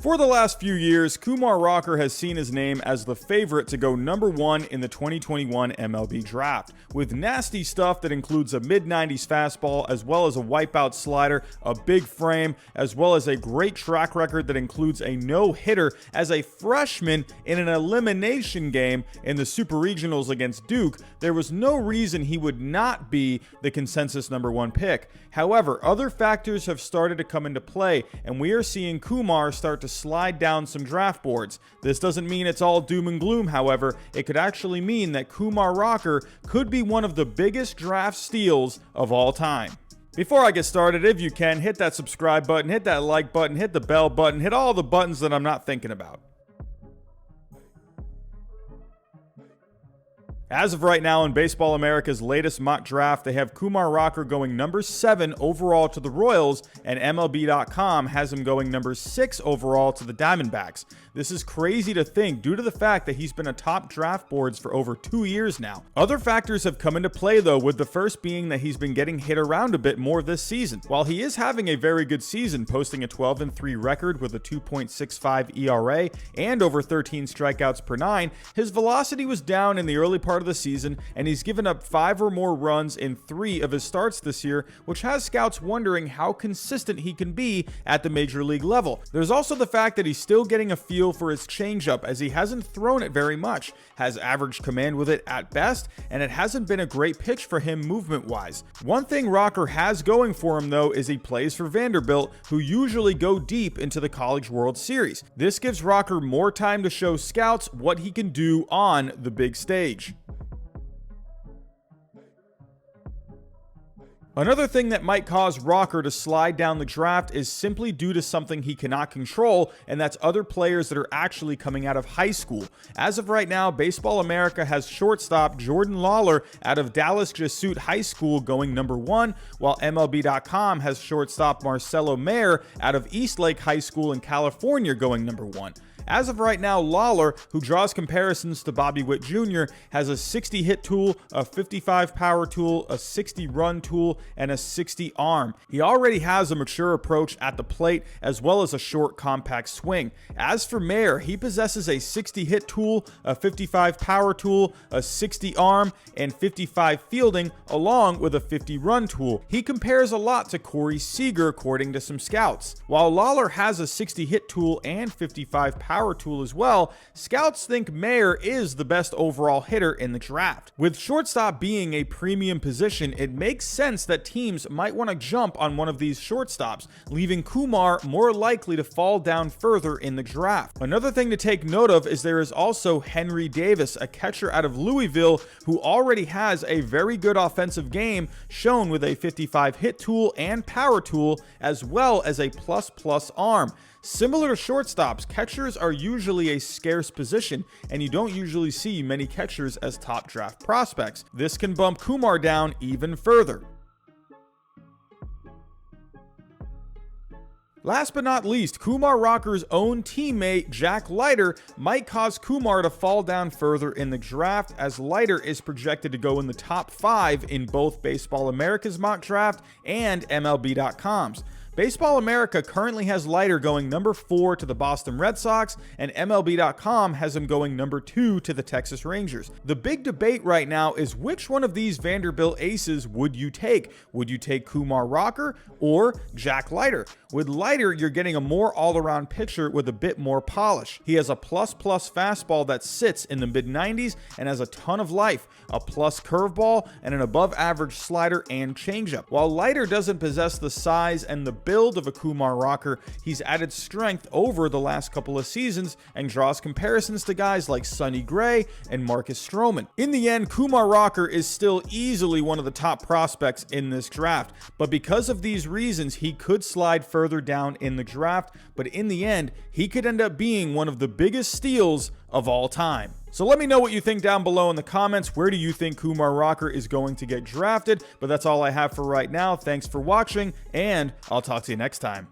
For the last few years, Kumar Rocker has seen his name as the favorite to go number 1 in the 2021 MLB Draft, with nasty stuff that includes a mid-90s fastball as well as a wipeout slider, a big frame, as well as a great track record that includes a no-hitter as a freshman in an elimination game in the Super Regionals against Duke. There was no reason he would not be the consensus number 1 pick. However, other factors have started to come into play, and we are seeing Kumar start to slide down some draft boards. This doesn't mean it's all doom and gloom, however. It could actually mean that Kumar Rocker could be one of the biggest draft steals of all time. Before I get started, if you can, hit that subscribe button, hit that like button, hit the bell button, hit all the buttons that I'm not thinking about. As of right now, in Baseball America's latest mock draft, they have Kumar Rocker going number 7 overall to the Royals, and MLB.com has him going number 6 overall to the Diamondbacks. This is crazy to think due to the fact that he's been atop draft boards for over 2 years now. Other factors have come into play though, with the first being that he's been getting hit around a bit more this season. While he is having a very good season, posting a 12-3 record with a 2.65 ERA and over 13 strikeouts per 9, his velocity was down in the early part of the season, and he's given up 5 or more runs in 3 of his starts this year, which has scouts wondering how consistent he can be at the major league level. There's also the fact that he's still getting a feel for his changeup, as he hasn't thrown it very much, has average command with it at best, and it hasn't been a great pitch for him movement wise. One thing Rocker has going for him though is he plays for Vanderbilt, who usually go deep into the College World Series. This gives Rocker more time to show scouts what he can do on the big stage. Another thing that might cause Rocker to slide down the draft is simply due to something he cannot control, and that's other players that are actually coming out of high school. As of right now, Baseball America has shortstop Jordan Lawler out of Dallas Jesuit High School going number 1, while MLB.com has shortstop Marcelo Mayer out of Eastlake High School in California going number 1. As of right now, Lawler, who draws comparisons to Bobby Witt Jr., has a 60 hit tool, a 55 power tool, a 60 run tool, and a 60 arm. He already has a mature approach at the plate as well as a short compact swing. As for Mayer, he possesses a 60 hit tool, a 55 power tool, a 60 arm, and 55 fielding, along with a 50 run tool. He compares a lot to Corey Seager according to some scouts. While Lawler has a 60 hit tool and 55 power tool as well, scouts think Mayer is the best overall hitter in the draft. With shortstop being a premium position, it makes sense that teams might want to jump on one of these shortstops, leaving Kumar more likely to fall down further in the draft. Another thing to take note of is there is also Henry Davis, a catcher out of Louisville, who already has a very good offensive game, shown with a 55 hit tool and power tool, as well as a plus arm. Similar to shortstops, catchers are usually a scarce position, and you don't usually see many catchers as top draft prospects. This can bump Kumar down even further. Last but not least, Kumar Rocker's own teammate Jack Leiter might cause Kumar to fall down further in the draft, as Leiter is projected to go in the top 5 in both Baseball America's mock draft and MLB.com's. Baseball America currently has Leiter going number 4 to the Boston Red Sox, and MLB.com has him going number 2 to the Texas Rangers. The big debate right now is which one of these Vanderbilt aces would you take? Would you take Kumar Rocker or Jack Leiter? With Leiter, you're getting a more all-around pitcher with a bit more polish. He has a plus fastball that sits in the mid-90s and has a ton of life, a plus curveball, and an above-average slider and changeup. While Leiter doesn't possess the size and the build of a Kumar Rocker, he's added strength over the last couple of seasons and draws comparisons to guys like Sonny Gray and Marcus Stroman. In the end, Kumar Rocker is still easily one of the top prospects in this draft, but because of these reasons, he could slide further down in the draft, but in the end, he could end up being one of the biggest steals of all time. So let me know what you think down below in the comments. Where do you think Kumar Rocker is going to get drafted? But that's all I have for right now. Thanks for watching, and I'll talk to you next time.